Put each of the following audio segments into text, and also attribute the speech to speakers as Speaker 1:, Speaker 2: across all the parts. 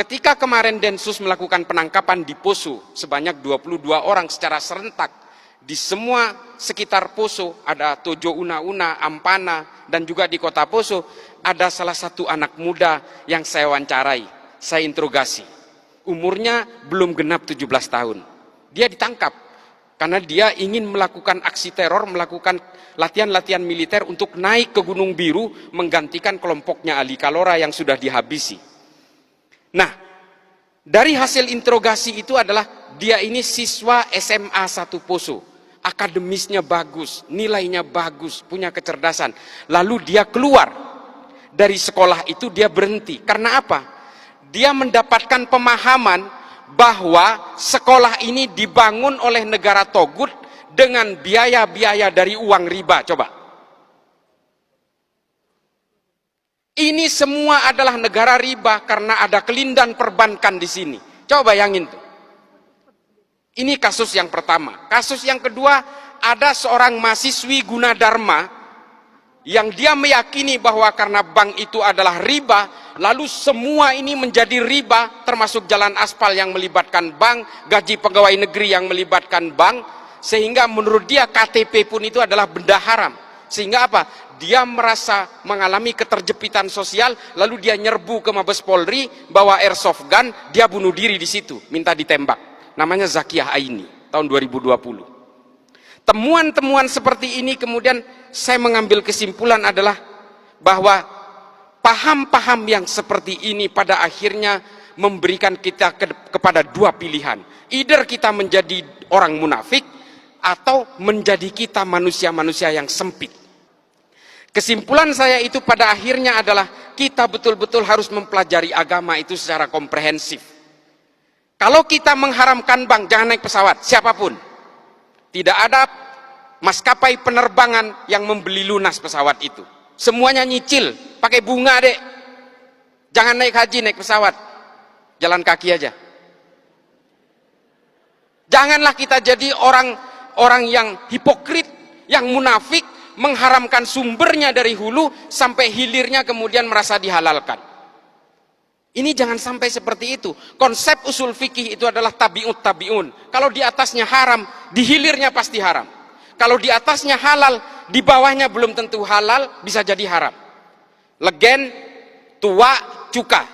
Speaker 1: Ketika kemarin Densus melakukan penangkapan di Poso sebanyak 22 orang secara serentak di semua sekitar Poso, ada Tojo Una-Una, Ampana, dan juga di kota Poso, ada salah satu anak muda yang saya wawancarai, saya interogasi. Umurnya belum genap 17 tahun. Dia ditangkap karena dia ingin melakukan aksi teror, melakukan latihan-latihan militer untuk naik ke Gunung Biru menggantikan kelompoknya Ali Kalora yang sudah dihabisi. Nah, dari hasil interogasi itu adalah dia ini siswa SMA 1 Poso. Akademisnya bagus, nilainya bagus, punya kecerdasan. Lalu dia keluar dari sekolah itu, dia berhenti. Karena apa? Dia mendapatkan pemahaman bahwa sekolah ini dibangun oleh negara Togut dengan biaya-biaya dari uang riba. Coba. Ini semua adalah negara riba karena ada kelindan perbankan di sini. Coba bayangin tuh. Ini kasus yang pertama. Kasus yang kedua, ada seorang mahasiswi Gunadarma yang dia meyakini bahwa karena bank itu adalah riba, lalu semua ini menjadi riba, termasuk jalan aspal yang melibatkan bank, gaji pegawai negeri yang melibatkan bank, sehingga menurut dia KTP pun itu adalah benda haram. Sehingga apa? Dia merasa mengalami keterjepitan sosial, lalu dia nyerbu ke Mabes Polri, bawa airsoft gun, dia bunuh diri di situ, minta ditembak. Namanya Zakiyah Aini, tahun 2020. Temuan-temuan seperti ini kemudian saya mengambil kesimpulan adalah bahwa paham-paham yang seperti ini pada akhirnya memberikan kita kepada dua pilihan. Either kita menjadi orang munafik atau menjadi kita manusia-manusia yang sempit. Kesimpulan saya itu pada akhirnya adalah kita betul-betul harus mempelajari agama itu secara komprehensif. Kalau kita mengharamkan bank, jangan naik pesawat, siapapun. Tidak ada maskapai penerbangan yang membeli lunas pesawat itu. Semuanya nyicil, pakai bunga dek. Jangan naik haji, naik pesawat. Jalan kaki aja. Janganlah kita jadi orang yang hipokrit, yang munafik, mengharamkan sumbernya dari hulu sampai hilirnya kemudian merasa dihalalkan. Ini jangan sampai seperti itu. Konsep usul fikih itu adalah tabi'ut tabi'un. Kalau di atasnya haram, di hilirnya pasti haram. Kalau di atasnya halal, di bawahnya belum tentu halal, bisa jadi haram. Legen, tua, cuka.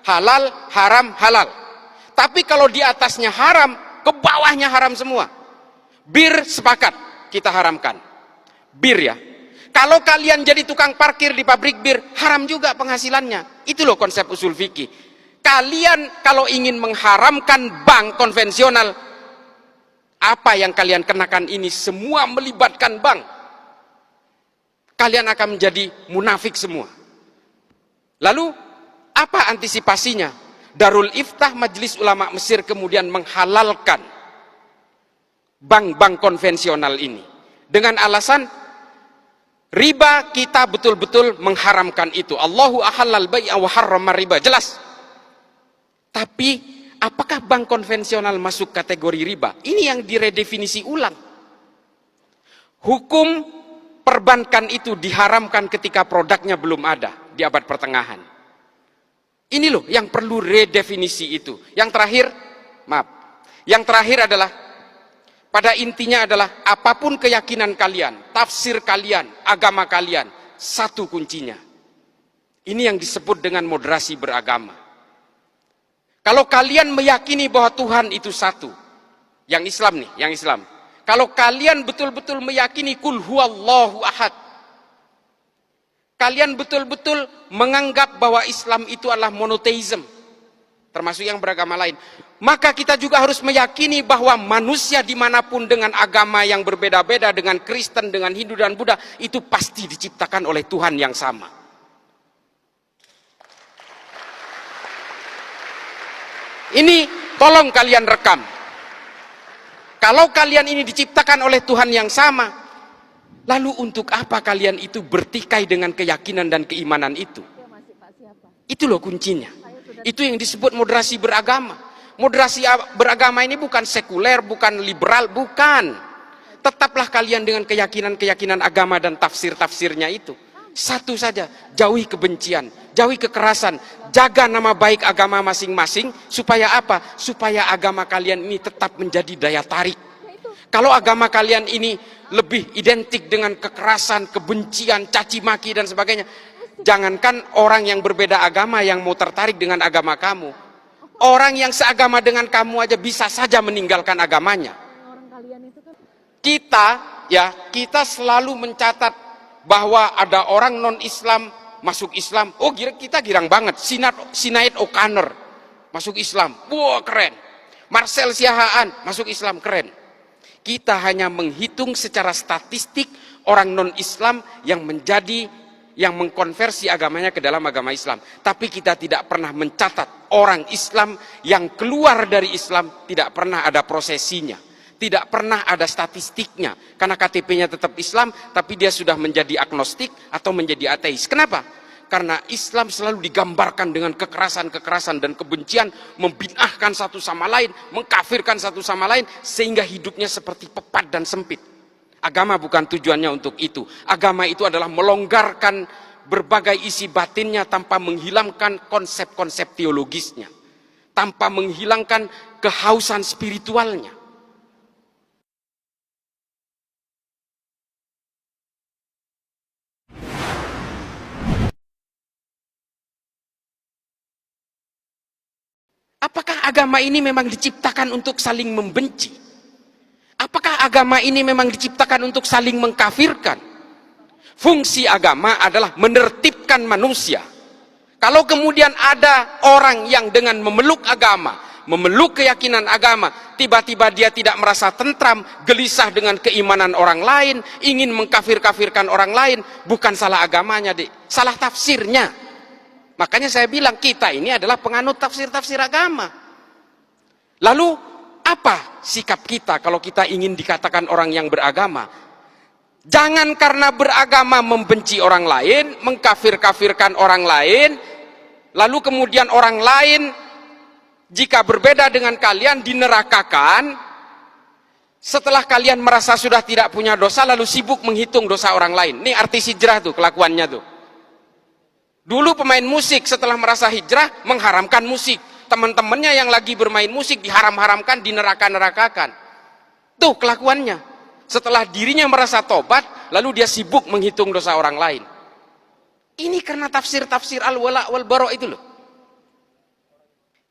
Speaker 1: Halal, haram, halal. Tapi kalau di atasnya haram, ke bawahnya haram semua. Bir sepakat, kita haramkan. Bir ya. Kalau kalian jadi tukang parkir di pabrik bir, haram juga penghasilannya. Itu loh konsep usul fikih. Kalian kalau ingin mengharamkan bank konvensional, apa yang kalian kenakan ini semua melibatkan bank. Kalian akan menjadi munafik semua. Lalu apa antisipasinya? Darul Iftah Majelis Ulama Mesir kemudian menghalalkan bank-bank konvensional ini dengan alasan riba, kita betul-betul mengharamkan itu. Allahu ahallal bai'a wa harrama riba, jelas. Tapi apakah bank konvensional masuk kategori riba? Ini yang diredefinisi ulang. Hukum perbankan itu diharamkan ketika produknya belum ada di abad pertengahan. Ini loh yang perlu redefinisi itu. Yang terakhir, maaf. Yang terakhir adalah pada intinya adalah apapun keyakinan kalian, tafsir kalian, agama kalian, satu kuncinya. Ini yang disebut dengan moderasi beragama. Kalau kalian meyakini bahwa Tuhan itu satu, yang Islam nih, yang Islam. Kalau kalian betul-betul meyakini kul huwallahu ahad, kalian betul-betul menganggap bahwa Islam itu adalah monoteism, termasuk yang beragama lain, maka kita juga harus meyakini bahwa manusia dimanapun dengan agama yang berbeda-beda, dengan Kristen, dengan Hindu dan Buddha, itu pasti diciptakan oleh Tuhan yang sama. Ini tolong kalian rekam. Kalau kalian ini diciptakan oleh Tuhan yang sama, lalu untuk apa kalian itu bertikai dengan keyakinan dan keimanan itu? Itu loh kuncinya. Itu yang disebut moderasi beragama. Moderasi beragama ini bukan sekuler, bukan liberal, bukan. Tetaplah kalian dengan keyakinan-keyakinan agama dan tafsir-tafsirnya itu. Satu saja, jauhi kebencian, jauhi kekerasan, jaga nama baik agama masing-masing, supaya apa? Supaya agama kalian ini tetap menjadi daya tarik. Kalau agama kalian ini lebih identik dengan kekerasan, kebencian, caci maki dan sebagainya, jangankan orang yang berbeda agama yang mau tertarik dengan agama kamu, orang yang seagama dengan kamu aja bisa saja meninggalkan agamanya. Kita selalu mencatat bahwa ada orang non-Islam masuk Islam. Oh, kita girang banget. Sinead O'Connor masuk Islam. Wah, keren. Marcel Siahaan masuk Islam, keren. Kita hanya menghitung secara statistik orang non-Islam yang mengkonversi agamanya ke dalam agama Islam. Tapi kita tidak pernah mencatat orang Islam yang keluar dari Islam, tidak pernah ada prosesinya. Tidak pernah ada statistiknya, karena KTP-nya tetap Islam, tapi dia sudah menjadi agnostik atau menjadi ateis. Kenapa? Karena Islam selalu digambarkan dengan kekerasan-kekerasan dan kebencian, membid'ahkan satu sama lain, mengkafirkan satu sama lain, sehingga hidupnya seperti pepat dan sempit. Agama bukan tujuannya untuk itu. Agama itu adalah melonggarkan berbagai isi batinnya tanpa menghilangkan konsep-konsep teologisnya, tanpa menghilangkan kehausan spiritualnya. Apakah agama ini memang diciptakan untuk saling membenci? Apakah agama ini memang diciptakan untuk saling mengkafirkan? Fungsi agama adalah menertibkan manusia. Kalau kemudian ada orang yang dengan memeluk agama, memeluk keyakinan agama, tiba-tiba dia tidak merasa tentram, gelisah dengan keimanan orang lain, ingin mengkafir-kafirkan orang lain, bukan salah agamanya, salah tafsirnya. Makanya saya bilang kita ini adalah penganut tafsir-tafsir agama. Lalu apa sikap kita kalau kita ingin dikatakan orang yang beragama? Jangan karena beragama membenci orang lain, mengkafir-kafirkan orang lain, lalu kemudian orang lain jika berbeda dengan kalian dinerakakan, setelah kalian merasa sudah tidak punya dosa lalu sibuk menghitung dosa orang lain. Ini artis hijrah tuh kelakuannya tuh. Dulu pemain musik setelah merasa hijrah mengharamkan musik. Teman-temannya yang lagi bermain musik diharam-haramkan, dineraka-nerakakan. Tuh kelakuannya. Setelah dirinya merasa tobat, lalu dia sibuk menghitung dosa orang lain. Ini karena tafsir-tafsir al-wala wal-bara itu loh.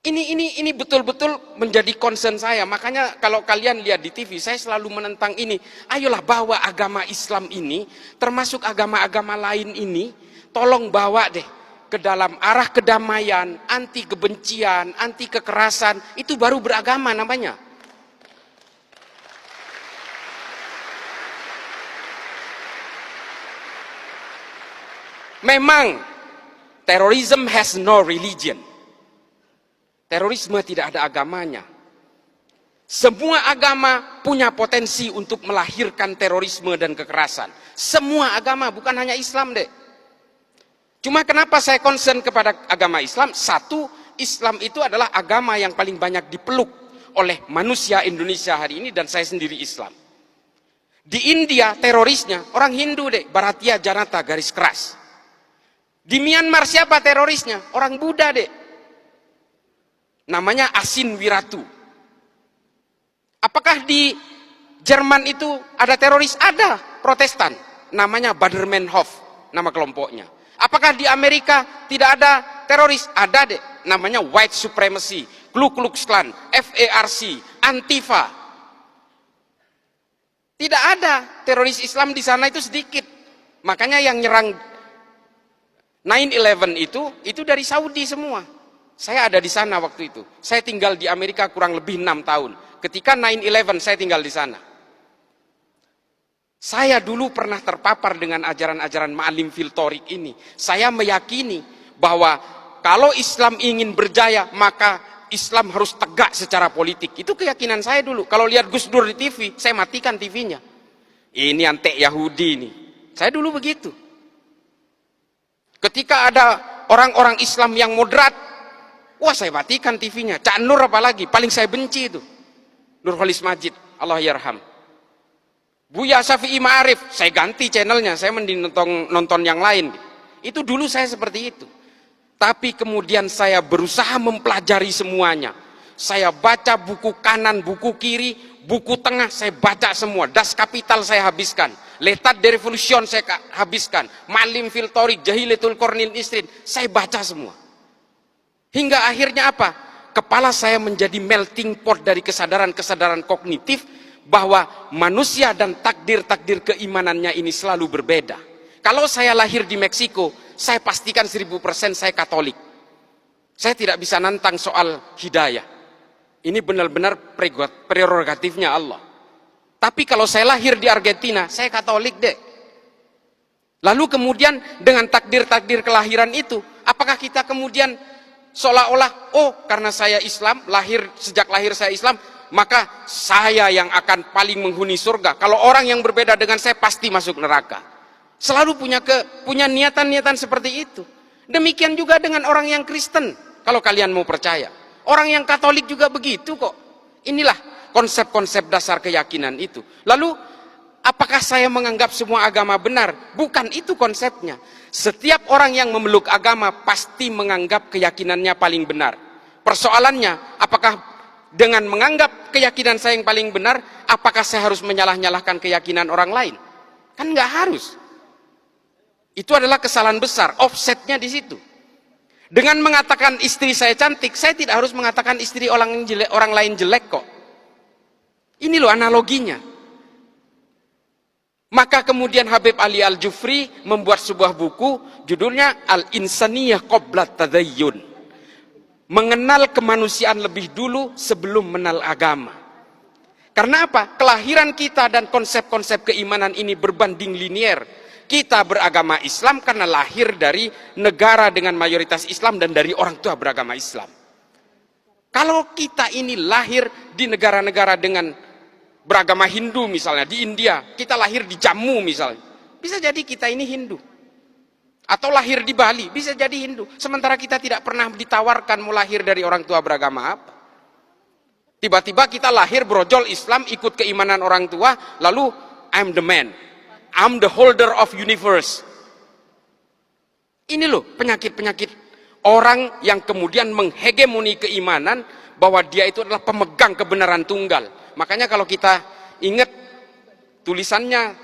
Speaker 1: Ini betul-betul menjadi concern saya. Makanya kalau kalian lihat di TV, saya selalu menentang ini. Ayolah bawa agama Islam ini, termasuk agama-agama lain ini, tolong bawa deh ke dalam arah kedamaian, anti kebencian, anti kekerasan. Itu baru beragama namanya. Memang terorisme has no religion. Terorisme tidak ada agamanya. Semua agama punya potensi untuk melahirkan terorisme dan kekerasan. Semua agama, bukan hanya Islam deh. Cuma kenapa saya concern kepada agama Islam? Satu, Islam itu adalah agama yang paling banyak dipeluk oleh manusia Indonesia hari ini, dan saya sendiri Islam. Di India terorisnya orang Hindu deh, Bharatiya Janata garis keras. Di Myanmar siapa terorisnya? Orang Buddha deh. Namanya Asin Wiratu. Apakah di Jerman itu ada teroris? Ada, Protestan. Namanya Baader-Meinhof, nama kelompoknya. Apakah di Amerika tidak ada teroris? Ada deh, namanya White Supremacy, Ku Klux Klan, FARC, Antifa. Tidak ada teroris Islam di sana, itu sedikit. Makanya yang nyerang 9/11 itu dari Saudi semua. Saya ada di sana waktu itu. Saya tinggal di Amerika kurang lebih 6 tahun. Ketika 9/11 saya tinggal di sana. Saya dulu pernah terpapar dengan ajaran-ajaran Ma'alim fil Thoriq ini. Saya meyakini bahwa kalau Islam ingin berjaya, maka Islam harus tegak secara politik. Itu keyakinan saya dulu. Kalau lihat Gus Dur di TV, saya matikan TV-nya. Ini antek Yahudi ini. Saya dulu begitu. Ketika ada orang-orang Islam yang moderat, wah saya matikan TV-nya. Cak Nur apalagi, paling saya benci itu. Nurholis Majid, Allah yarham. Buya Syafi'i Ma'arif, saya ganti channelnya, saya mending nonton yang lain. Itu dulu saya seperti itu. Tapi kemudian saya berusaha mempelajari semuanya. Saya baca buku kanan, buku kiri, buku tengah, saya baca semua. Das Kapital saya habiskan. L'état de Révolution saya habiskan. Ma'alim fil Thoriq, Jahilatul Qarnil Isrin, saya baca semua. Hingga akhirnya apa? Kepala saya menjadi melting pot dari kesadaran-kesadaran kognitif bahwa manusia dan takdir-takdir keimanannya ini selalu berbeda. Kalau saya lahir di Meksiko, saya pastikan 1000% saya Katolik. Saya tidak bisa nantang soal hidayah. Ini benar-benar prerogatifnya Allah. Tapi kalau saya lahir di Argentina, saya Katolik deh. Lalu kemudian dengan takdir-takdir kelahiran itu, apakah kita kemudian seolah-olah, oh karena saya Islam, sejak lahir saya Islam, maka saya yang akan paling menghuni surga. Kalau orang yang berbeda dengan saya pasti masuk neraka. Selalu punya niatan-niatan seperti itu. Demikian juga dengan orang yang Kristen, kalau kalian mau percaya. Orang yang Katolik juga begitu kok. Inilah konsep-konsep dasar keyakinan itu. Lalu, apakah saya menganggap semua agama benar? Bukan itu konsepnya. Setiap orang yang memeluk agama pasti menganggap keyakinannya paling benar. Persoalannya, apakah dengan menganggap keyakinan saya yang paling benar, apakah saya harus menyalah-nyalahkan keyakinan orang lain? Kan nggak harus. Itu adalah kesalahan besar, offsetnya di situ. Dengan mengatakan istri saya cantik, saya tidak harus mengatakan istri orang lain jelek kok. Ini loh analoginya. Maka kemudian Habib Ali Al-Jufri membuat sebuah buku, judulnya Al-Insaniyah Qoblat Tadayyun. Mengenal kemanusiaan lebih dulu sebelum mengenal agama. Karena apa? Kelahiran kita dan konsep-konsep keimanan ini berbanding linier. Kita beragama Islam karena lahir dari negara dengan mayoritas Islam dan dari orang tua beragama Islam. Kalau kita ini lahir di negara-negara dengan beragama Hindu misalnya, di India, kita lahir di Jammu misalnya, bisa jadi kita ini Hindu. Atau lahir di Bali, bisa jadi Hindu. Sementara kita tidak pernah ditawarkan mau lahir dari orang tua beragama apa. Tiba-tiba kita lahir brojol Islam, ikut keimanan orang tua, lalu I'm the man. I'm the holder of universe. Ini loh penyakit-penyakit orang yang kemudian menghegemoni keimanan bahwa dia itu adalah pemegang kebenaran tunggal. Makanya kalau kita ingat tulisannya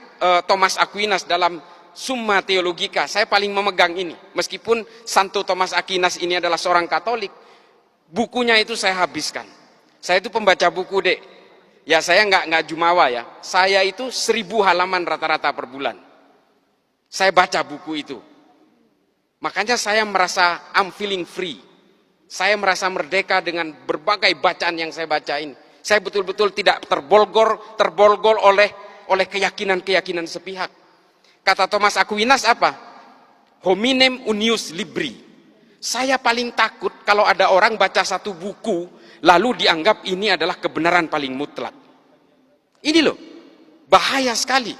Speaker 1: Thomas Aquinas dalam Summa Theologica, saya paling memegang ini. Meskipun Santo Thomas Aquinas ini adalah seorang Katolik, bukunya itu saya habiskan. Saya itu pembaca buku, Dek. Ya saya nggak jumawa ya. Saya itu 1000 halaman rata-rata per bulan. Saya baca buku itu. Makanya saya merasa I'm feeling free. Saya merasa merdeka dengan berbagai bacaan yang saya baca ini. Saya betul-betul tidak terbolgol oleh keyakinan-keyakinan sepihak. Kata Thomas Aquinas apa? Hominem unius libri. Saya paling takut kalau ada orang baca satu buku lalu dianggap ini adalah kebenaran paling mutlak. Ini loh, bahaya sekali.